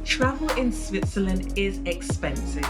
Travel in Switzerland is expensive.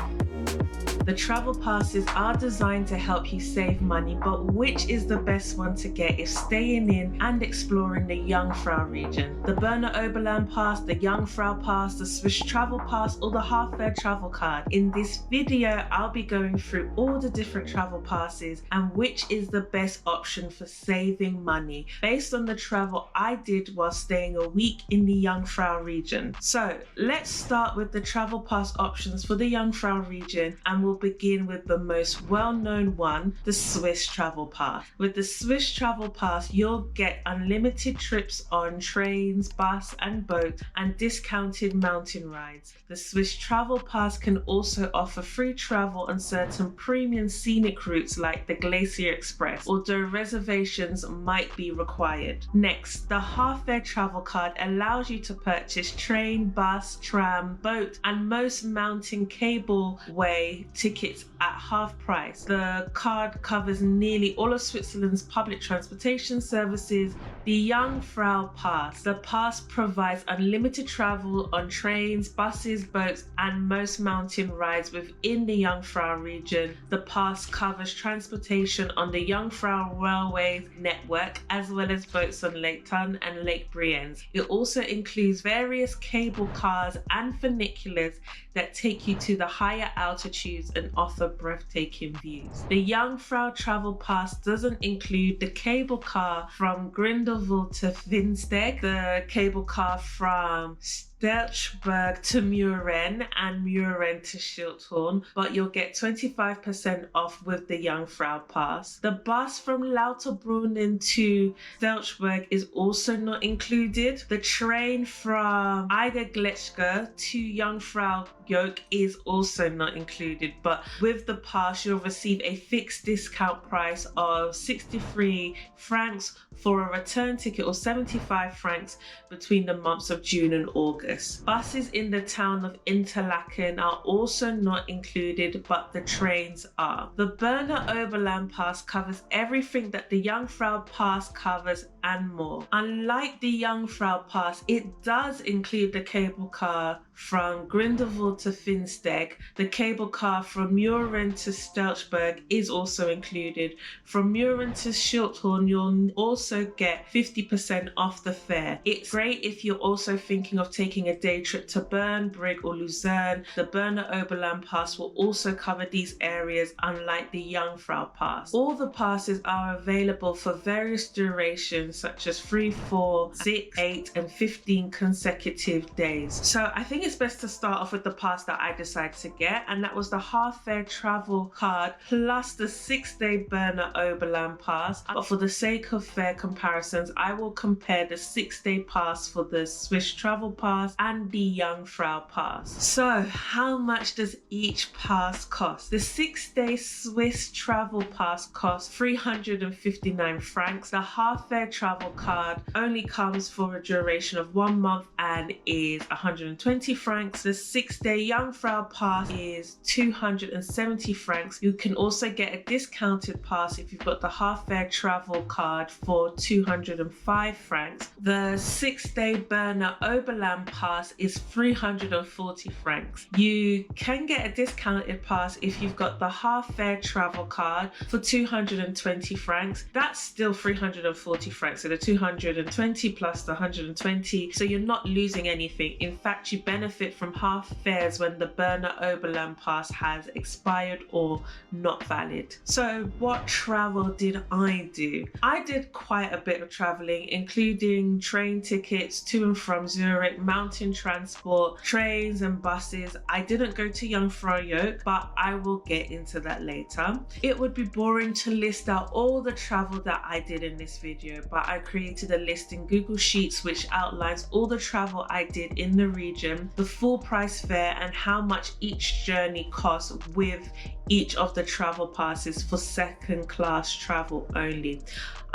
The travel passes are designed to help you save money, but which is the best one to get if staying in and exploring the Jungfrau region? The Berner Oberland Pass, the Jungfrau Pass, the Swiss Travel Pass, or the half-fare travel card? In this video, I'll be going through all the different travel passes and which is the best option for saving money based on the travel I did while staying a week in the Jungfrau region. So let's start with the travel pass options for the Jungfrau region, and we'll begin with the most well-known one, the Swiss Travel Pass. With the Swiss Travel Pass, you'll get unlimited trips on trains, bus and boat, and discounted mountain rides. The Swiss Travel Pass can also offer free travel on certain premium scenic routes like the Glacier Express, although reservations might be required. Next, the half-fare travel card allows you to purchase train, bus, tram, boat, and most mountain cableway tickets at half price. The card covers nearly all of Switzerland's public transportation services. The Jungfrau Pass. The pass provides unlimited travel on trains, buses, boats, and most mountain rides within the Jungfrau region. The pass covers transportation on the Jungfrau Railway network, as well as boats on Lake Thun and Lake Brienz. It also includes various cable cars and funiculars that take you to the higher altitudes and offer breathtaking views. The Jungfrau Travel Pass doesn't include the cable car from Grindelwald to Finsteg, the cable car from Stelzberg to Muren and Muren to Schilthorn, but you'll get 25% off with the Jungfrau Pass. The bus from Lauterbrunnen to Stelzberg is also not included. The train from Eidergletscher to Jungfrajoch is also not included, but with the pass you'll receive a fixed discount price of 63 francs for a return ticket or 75 francs between the months of June and August. Buses in the town of Interlaken are also not included, but the trains are. The Berner Oberland Pass covers everything that the Jungfrau Pass covers and more. Unlike the Jungfrau Pass, it does include the cable car from Grindelwald to Finsteg. The cable car from Muren to Stelzberg is also included. From Muren to Schilthorn, you'll also get 50% off the fare. It's great if you're also thinking of taking a day trip to Bern, Brig or Lucerne. The Berner Oberland Pass will also cover these areas, unlike the Jungfrau Pass. All the passes are available for various durations such as 3, 4, 6, 8 and 15 consecutive days. So I think it's best to start off with the pass that I decided to get, and that was the half-fare travel card plus the 6-day Berner Oberland Pass. But for the sake of fair comparisons, I will compare the 6-day pass for the Swiss Travel Pass and the Jungfrau Pass. So how much does each pass cost? The 6-day Swiss Travel Pass costs 359 francs. The half-fare travel card only comes for a duration of 1 month and is 120 francs. The 6-day Jungfrau Pass is 270 francs. You can also get a discounted pass if you've got the half-fare travel card for 205 francs. The 6-day Berner Oberland Pass is 340 francs. You can get a discounted pass if you've got the half-fare travel card for 220 francs. That's still 340 francs. So the 220 plus the 120. So you're not losing anything. In fact, you benefit from half fares when the Berner Oberland Pass has expired or not valid. So what travel did I do? I did quite a bit of traveling, including train tickets to and from Zurich, mountain transport, trains and buses. I didn't go to Jungfrajoch, but I will get into that later. It would be boring to list out all the travel that I did in this video, but I created a list in Google Sheets which outlines all the travel I did in the region, the full price fare and how much each journey costs with each of the travel passes for second class travel only.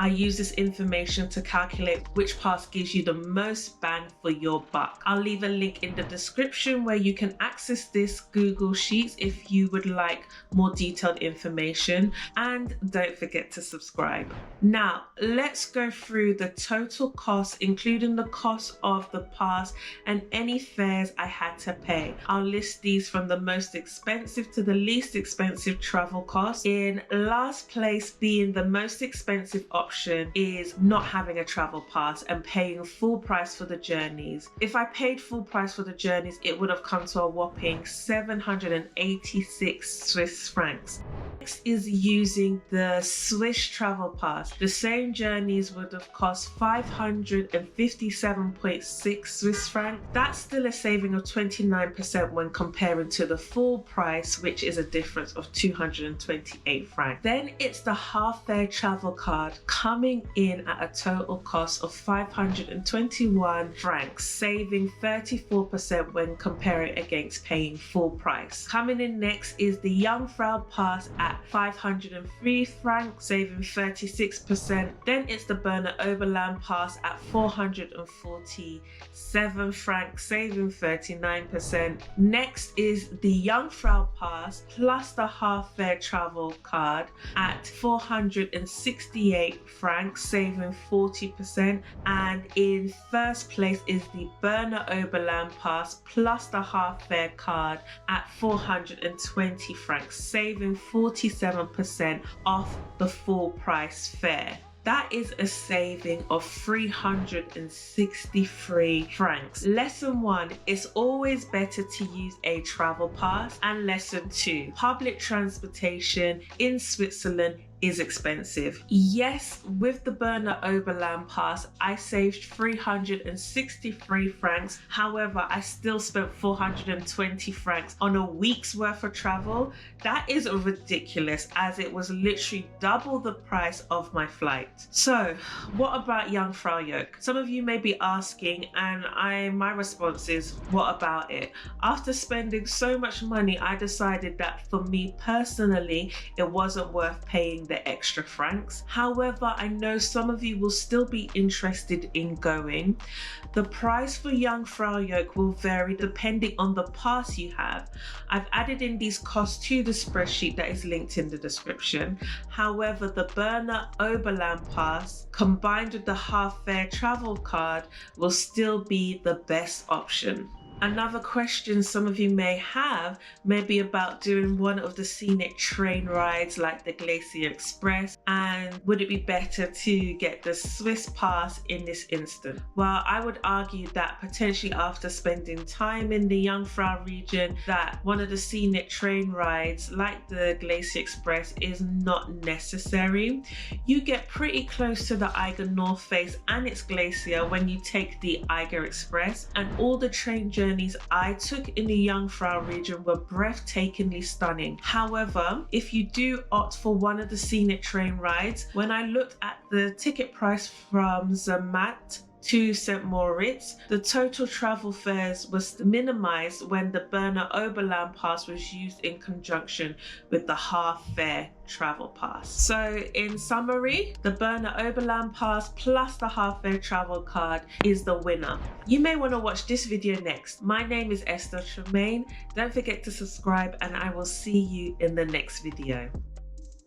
I use this information to calculate which pass gives you the most bang for your buck. I'll leave a link in the description where you can access this Google Sheets if you would like more detailed information, and don't forget to subscribe. Now, let's go through the total cost, including the cost of the pass and any fares I had to pay. I'll list these from the most expensive to the least expensive travel cost. In last place, being the most expensive option, is not having a travel pass and paying full price for the journeys. If I paid full price for the journeys, it would have come to a whopping 786 Swiss francs. Next is using the Swiss travel pass. The same journeys would have cost 557.6 Swiss francs. That's still a saving of 29% when comparing to the full price, which is a difference of 228 francs. Then it's the half fare travel card, coming in at a total cost of 521 francs, saving 34% when comparing against paying full price. Coming in next is the Jungfrau pass at 503 francs, saving 36%. Then it's the Berner Oberland pass at 447 francs, saving 39%. Next is the Jungfrau pass plus the half fare travel card at 468 francs, saving 40%. And in first place is the Berner Oberland pass plus the half fare card at 420 francs, saving 47% off the full price fare. That is a saving of 363 francs. Lesson 1, it's always better to use a travel pass. And lesson 2, public transportation in Switzerland is expensive. Yes, with the Berner Oberland pass, I saved 363 francs. However, I still spent 420 francs on a week's worth of travel. That is ridiculous, as it was literally double the price of my flight. So, what about Jungfrajoch? Some of you may be asking, and my response is, what about it? After spending so much money, I decided that for me personally, it wasn't worth paying the extra francs. However, I know some of you will still be interested in going. The price for Jungfrajoch will vary depending on the pass you have. I've added in these costs to the spreadsheet that is linked in the description. However, the Berner Oberland pass combined with the half fare travel card will still be the best option. Another question some of you may have may be about doing one of the scenic train rides like the Glacier Express, and would it be better to get the Swiss pass in this instance? Well, I would argue that potentially after spending time in the Jungfrau region, that one of the scenic train rides like the Glacier Express is not necessary. You get pretty close to the Eiger North Face and its glacier when you take the Eiger Express, and all the train journeys I took in the Jungfrau region were breathtakingly stunning. However, if you do opt for one of the scenic train rides, when I looked at the ticket price from Zermatt to St. Moritz, the total travel fares was minimized when the Berner Oberland pass was used in conjunction with the half fare travel pass. So in summary, the Berner Oberland pass plus the half fare travel card is the winner. You may want to watch this video next. My name is Esther Tremaine. Don't forget to subscribe, and I will see you in the next video.